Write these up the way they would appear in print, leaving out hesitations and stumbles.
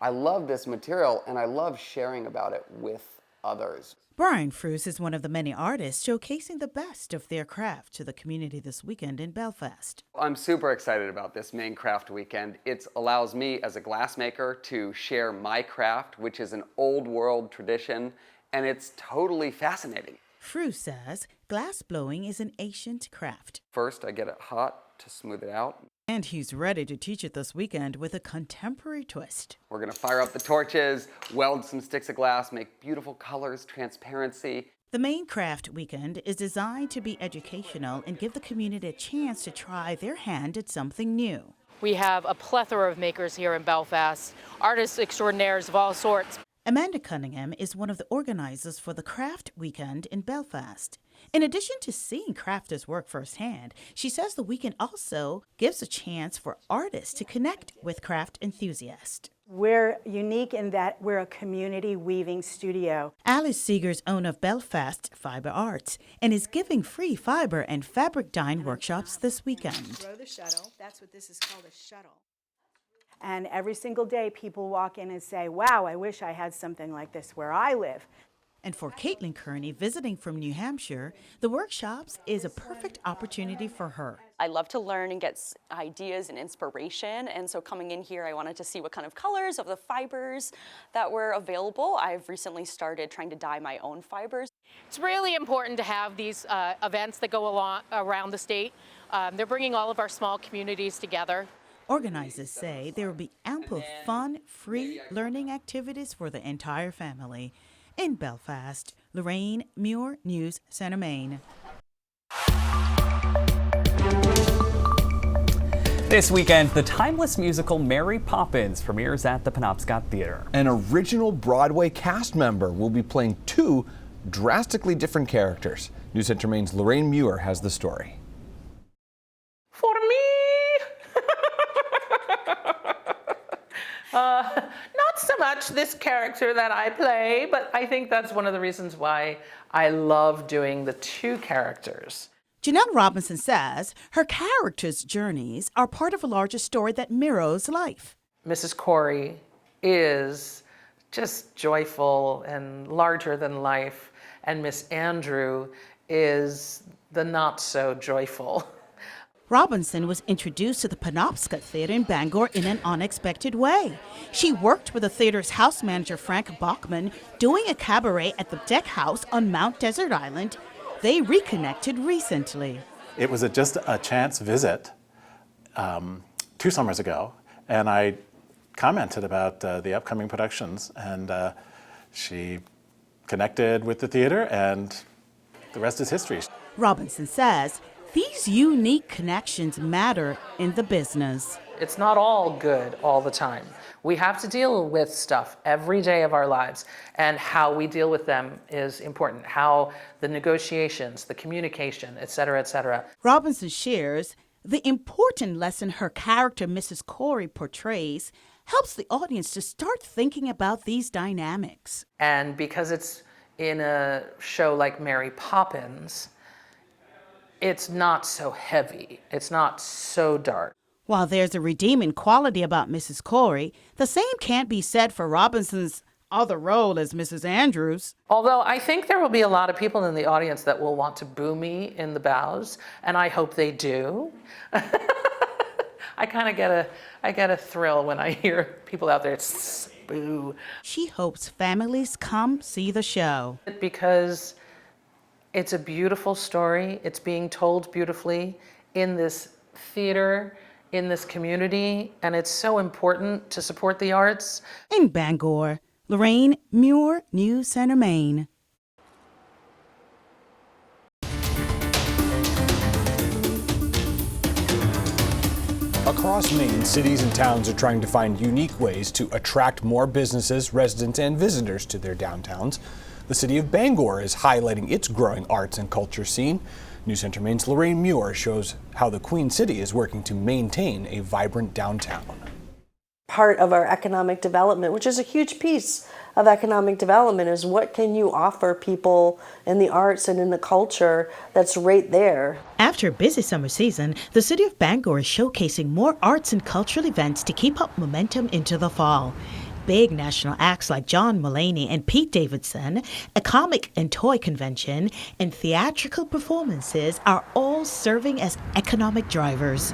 I love this material and I love sharing about it with others. Brian Frues is one of the many artists showcasing the best of their craft to the community this weekend in Belfast. I'm super excited about this Maine Craft Weekend. It allows me as a glassmaker to share my craft, which is an old world tradition, and it's totally fascinating. Frues says glass blowing is an ancient craft. First, I get it hot to smooth it out. And he's ready to teach it this weekend with a contemporary twist. We're gonna fire up the torches, weld some sticks of glass, make beautiful colors, transparency. The Maine Craft Weekend is designed to be educational and give the community a chance to try their hand at something new. We have a plethora of makers here in Belfast, artists extraordinaires of all sorts. Amanda Cunningham is one of the organizers for the Craft Weekend in Belfast. In addition to seeing crafters work firsthand, she says the weekend also gives a chance for artists to connect with craft enthusiasts. We're unique in that we're a community weaving studio. Alice Seeger's owner of Belfast Fiber Arts and is giving free fiber and fabric dyeing workshops this weekend. Throw the shuttle. That's what this is called, a shuttle. And every single day people walk in and say, wow, I wish I had something like this where I live. And for Caitlin Kearney, visiting from New Hampshire, the workshops is a perfect opportunity for her. I love to learn and get ideas and inspiration, and so coming in here I wanted to see what kind of colors of the fibers that were available. I've recently started trying to dye my own fibers. It's really important to have these events that go along around the state. They're bringing all of our small communities together. Organizers say there will be ample fun, free learning activities for the entire family. In Belfast, Lorraine Muir, News Center, Maine. This weekend, the timeless musical Mary Poppins premieres at the Penobscot Theater. An original Broadway cast member will be playing two drastically different characters. News Center Maine's Lorraine Muir has the story. For me! Not so much this character that I play, but I think that's one of the reasons why I love doing the two characters. Janelle Robinson says her characters' journeys are part of a larger story that mirrors life. Mrs. Corey is just joyful and larger than life, and Miss Andrew is the not so joyful. Robinson was introduced to the Penobscot Theater in Bangor in an unexpected way. She worked with the theater's house manager, Frank Bachman, doing a cabaret at the Deck House on Mount Desert Island. They reconnected recently. It was just a chance visit 2 summers ago, and I commented about the upcoming productions, and she connected with the theater, and the rest is history. Robinson says these unique connections matter in the business. It's not all good all the time. We have to deal with stuff every day of our lives, and how we deal with them is important. How the negotiations, the communication, et cetera, et cetera. Robinson shares the important lesson her character, Mrs. Corey, portrays helps the audience to start thinking about these dynamics. And because it's in a show like Mary Poppins, it's not so heavy. It's not so dark. While there's a redeeming quality about Mrs. Corey, the same can't be said for Robinson's other role as Mrs. Andrews. Although I think there will be a lot of people in the audience that will want to boo me in the bows, and I hope they do. I kind of get a thrill when I hear people out there boo. She hopes families come see the show. Because it's a beautiful story. It's being told beautifully in this theater, in this community, and it's so important to support the arts. In Bangor, Lorraine Muir, News Center, Maine. Across Maine, cities and towns are trying to find unique ways to attract more businesses, residents, and visitors to their downtowns. The city of Bangor is highlighting its growing arts and culture scene. News Center Maine's Lorraine Muir shows how the Queen City is working to maintain a vibrant downtown. Part of our economic development, which is a huge piece of economic development, is what can you offer people in the arts and in the culture that's right there. After a busy summer season, the city of Bangor is showcasing more arts and cultural events to keep up momentum into the fall. big national acts like John Mulaney and Pete Davidson, a comic and toy convention, and theatrical performances are all serving as economic drivers.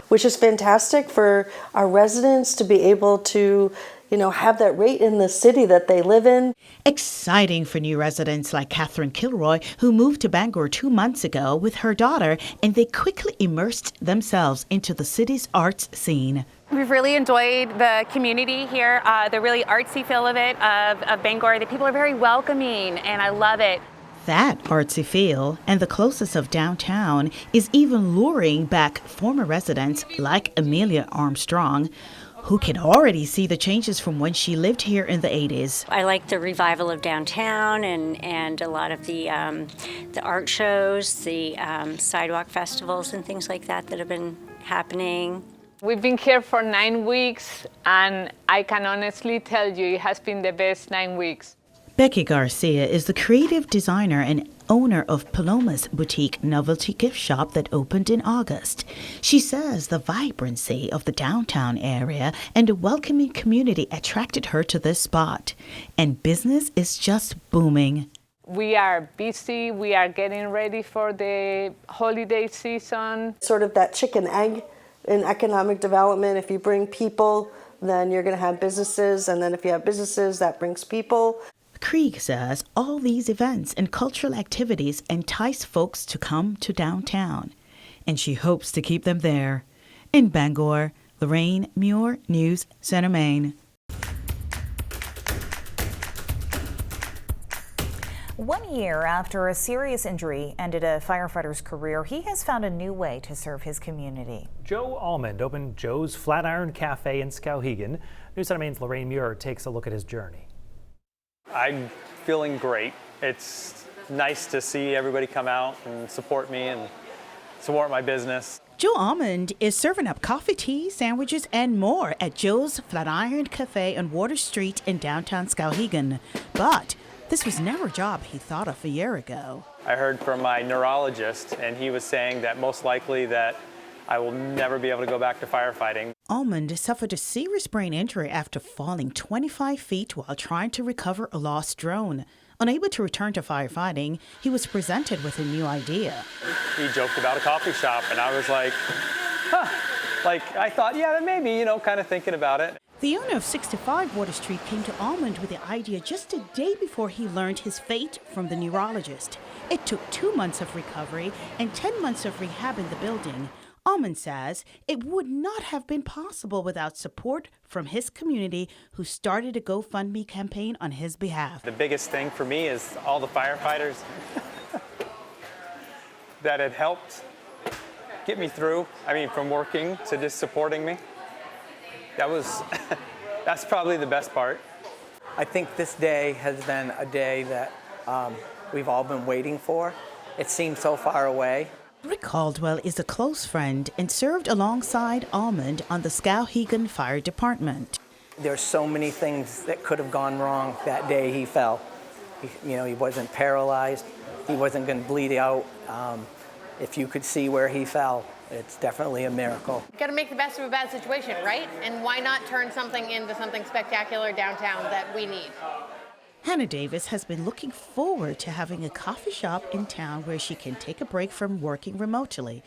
Which is fantastic for our residents to be able to, have that rate in the city that they live in. Exciting for new residents like Catherine Kilroy, who moved to Bangor 2 months ago with her daughter, and they quickly immersed themselves into the city's arts scene. We've really enjoyed the community here, the really artsy feel of it, of Bangor. The people are very welcoming, and I love it. That artsy feel and the closest of downtown is even luring back former residents like Amelia Armstrong, who can already see the changes from when she lived here in the 80s. I like the revival of downtown and a lot of the art shows, the sidewalk festivals and things like that have been happening. We've been here for 9 weeks, and I can honestly tell you it has been the best 9 weeks. Becky Garcia is the creative designer and owner of Paloma's boutique novelty gift shop that opened in August. She says the vibrancy of the downtown area and a welcoming community attracted her to this spot. And business is just booming. We are busy. We are getting ready for the holiday season. Sort of that chicken egg in economic development. If you bring people, then you're going to have businesses. And then if you have businesses, that brings people. Krieg says all these events and cultural activities entice folks to come to downtown, and she hopes to keep them there. In Bangor, Lorraine Muir, News Center, Maine. 1 year after a serious injury ended a firefighter's career, he has found a new way to serve his community. Joe Almond opened Joe's Flatiron Cafe in Skowhegan. News Center Maine's Lorraine Muir takes a look at his journey. I'm feeling great. It's nice to see everybody come out and support me and support my business. Joe Almond is serving up coffee, tea, sandwiches, and more at Joe's Flatiron Cafe on Water Street in downtown Skowhegan. But this was never a job he thought of a year ago. I heard from my neurologist, and he was saying that most likely that I will never be able to go back to firefighting. Almond suffered a serious brain injury after falling 25 feet while trying to recover a lost drone. Unable to return to firefighting, he was presented with a new idea. He joked about a coffee shop, and I was like, huh. I thought, yeah, maybe, kind of thinking about it. The owner of 65 Water Street came to Almond with the idea just a day before he learned his fate from the neurologist. It took 2 months of recovery and 10 months of rehab in the building. Almond says it would not have been possible without support from his community, who started a GoFundMe campaign on his behalf. The biggest thing for me is all the firefighters that had helped get me through. From working to just supporting me. That's probably the best part. I think this day has been a day that we've all been waiting for. It seems so far away. Rick Caldwell is a close friend and served alongside Almond on the Skowhegan Fire Department. There's so many things that could have gone wrong that day he fell. He wasn't paralyzed. He wasn't going to bleed out. If you could see where he fell, it's definitely a miracle. Got to make the best of a bad situation, right? And why not turn something into something spectacular downtown that we need? Hannah Davis has been looking forward to having a coffee shop in town where she can take a break from working remotely.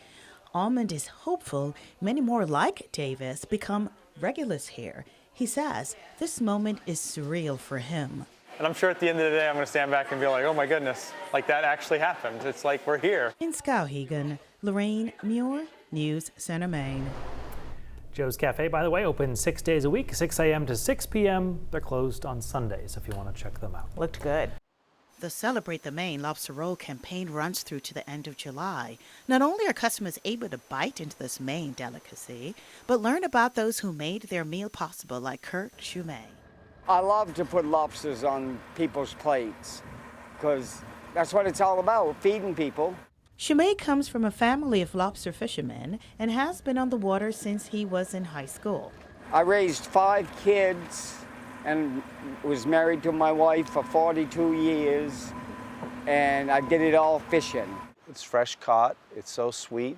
Almond is hopeful many more like Davis become regulars here. He says this moment is surreal for him. And I'm sure at the end of the day, I'm going to stand back and be like, oh my goodness, that actually happened. It's like we're here. In Skowhegan, Lorraine Muir, News Center, Maine. Joe's Cafe, by the way, open 6 days a week, 6 a.m. to 6 p.m. They're closed on Sundays if you want to check them out. Looked good. The Celebrate the Maine Lobster Roll campaign runs through to the end of July. Not only are customers able to bite into this Maine delicacy, but learn about those who made their meal possible, like Kurt Shumay. I love to put lobsters on people's plates because that's what it's all about, feeding people. Shumay comes from a family of lobster fishermen and has been on the water since he was in high school. I raised 5 kids and was married to my wife for 42 years, and I did it all fishing. It's fresh caught, it's so sweet,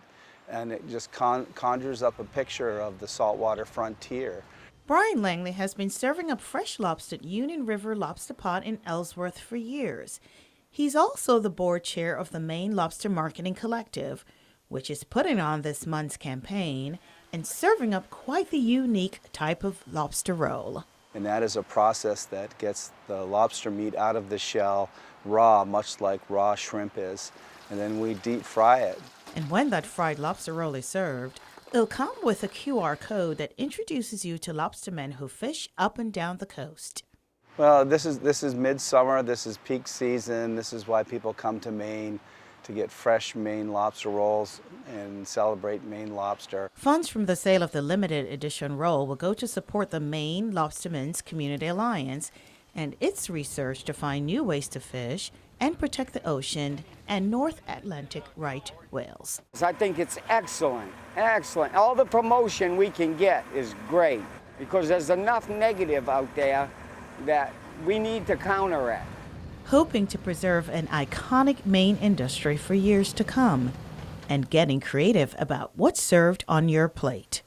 and it just conjures up a picture of the saltwater frontier. Brian Langley has been serving up fresh lobster at Union River Lobster Pot in Ellsworth for years. He's also the board chair of the Maine Lobster Marketing Collective, which is putting on this month's campaign and serving up quite the unique type of lobster roll. And that is a process that gets the lobster meat out of the shell raw, much like raw shrimp is, and then we deep fry it. And when that fried lobster roll is served, it'll come with a QR code that introduces you to lobstermen who fish up and down the coast. Well, this is midsummer, this is peak season, this is why people come to Maine to get fresh Maine lobster rolls and celebrate Maine lobster. Funds from the sale of the limited edition roll will go to support the Maine Lobstermen's Community Alliance and its research to find new ways to fish and protect the ocean and North Atlantic right whales. I think it's excellent, excellent. All the promotion we can get is great because there's enough negative out there that we need to counteract. Hoping to preserve an iconic Maine industry for years to come and getting creative about what's served on your plate.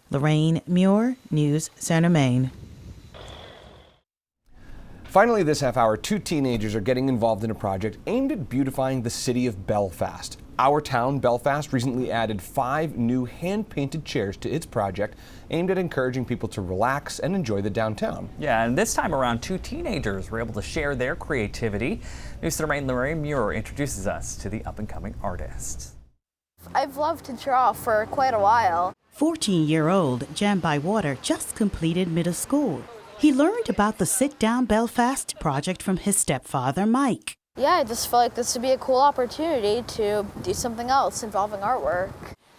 Lorraine Muir, News Center, Maine. Finally, this half hour, 2 teenagers are getting involved in a project aimed at beautifying the city of Belfast. Our town, Belfast, recently added 5 new hand-painted chairs to its project aimed at encouraging people to relax and enjoy the downtown. Yeah, and this time around, 2 teenagers were able to share their creativity. News Center Maine Lorraine Muir introduces us to the up-and-coming artist. I've loved to draw for quite a while. 14-year-old Jem Bywater just completed middle school. He learned about the Sit Down Belfast project from his stepfather, Mike. Yeah, I just felt like this would be a cool opportunity to do something else involving artwork.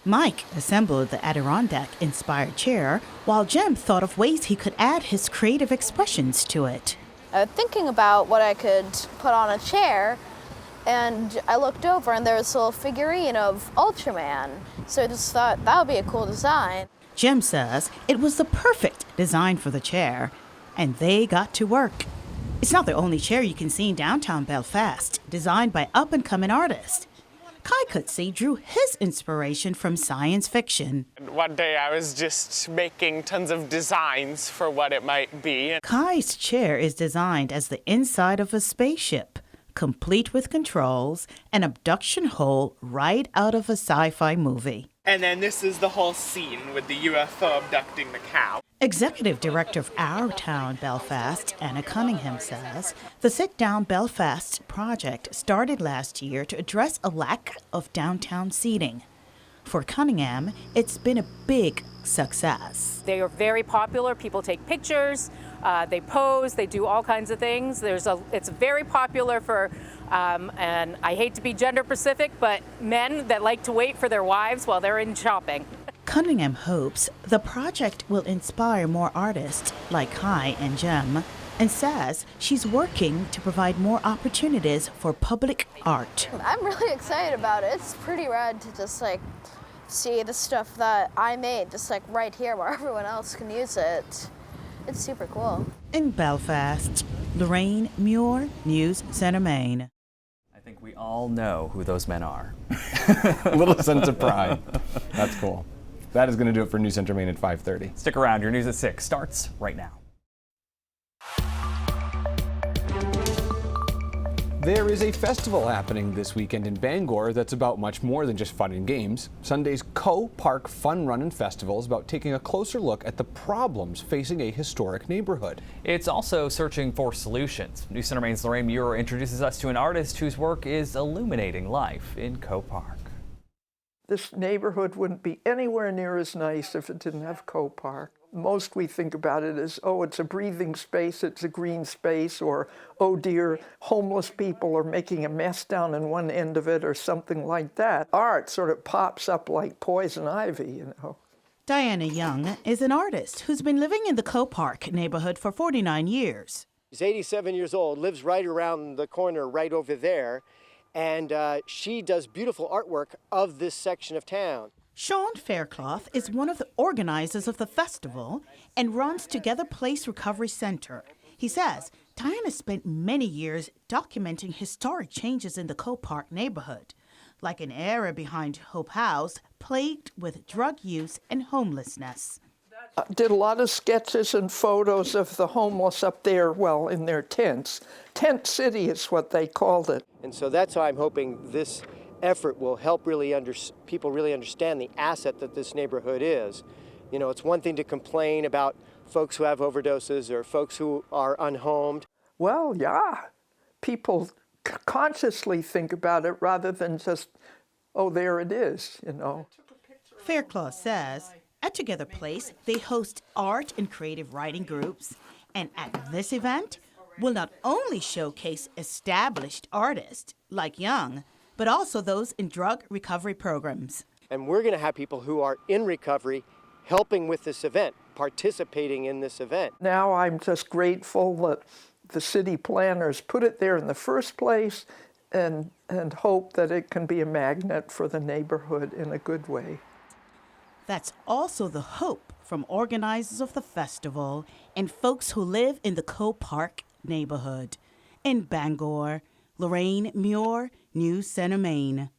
Mike assembled the Adirondack-inspired chair, while Jem thought of ways he could add his creative expressions to it. I was thinking about what I could put on a chair, and I looked over and there was a little figurine of Ultraman. So I just thought that would be a cool design. Jem says it was the perfect design for the chair, and they got to work. It's not the only chair you can see in downtown Belfast, designed by up-and-coming artists. Kai Kutsi drew his inspiration from science fiction. One day I was just making tons of designs for what it might be. Kai's chair is designed as the inside of a spaceship, complete with controls, an abduction hole right out of a sci-fi movie. And then this is the whole scene with the UFO abducting the cow. Executive Director of Our Town Belfast, Anna Cunningham, says the Sit Down Belfast project started last year to address a lack of downtown seating. For Cunningham, it's been a big success. They are very popular. People take pictures, they pose, they do all kinds of things. It's very popular for, and I hate to be gender specific, but men that like to wait for their wives while they're in shopping. Cunningham hopes the project will inspire more artists like Kai and Jem, and says she's working to provide more opportunities for public art. I'm really excited about it. It's pretty rad to just see the stuff that I made just right here where everyone else can use it. It's super cool. In Belfast, Lorraine Muir, News Center, Maine. I think we all know who those men are. A little sense of pride. That's cool. That is going to do it for News Center Maine at 5:30. Stick around. Your News at 6 starts right now. There is a festival happening this weekend in Bangor that's about much more than just fun and games. Sunday's Co-Park Fun Run and Festival is about taking a closer look at the problems facing a historic neighborhood. It's also searching for solutions. News Center Maine's Lorraine Muir introduces us to an artist whose work is illuminating life in Co-Park. This neighborhood wouldn't be anywhere near as nice if it didn't have Co-Park. Most we think about it as, oh, it's a breathing space, it's a green space, or, oh dear, homeless people are making a mess down in one end of it, or something like that. Art sort of pops up like poison ivy, you know. Diana Young is an artist who's been living in the Co-Park neighborhood for 49 years. She's 87 years old, lives right around the corner right over there, and she does beautiful artwork of this section of town. Sean Faircloth is one of the organizers of the festival and runs Together Place Recovery Center. He says Diana spent many years documenting historic changes in the Co-Park neighborhood, like an area behind Hope House plagued with drug use and homelessness. Did a lot of sketches and photos of the homeless up there, well, in their tents. Tent City is what they called it. And so that's why I'm hoping this effort will help people really understand the asset that this neighborhood is. You know, it's one thing to complain about folks who have overdoses or folks who are unhomed. Well, yeah. People consciously think about it rather than just, oh, there it is, you know. Faircloth says at Together Place, they host art and creative writing groups, and at this event will not only showcase established artists like Young, but also those in drug recovery programs. And we're going to have people who are in recovery helping with this event, participating in this event. Now I'm just grateful that the city planners put it there in the first place and hope that it can be a magnet for the neighborhood in a good way. That's also the hope from organizers of the festival and folks who live in the Co-Park neighborhood. In Bangor, Lorraine Muir, News Center, Maine.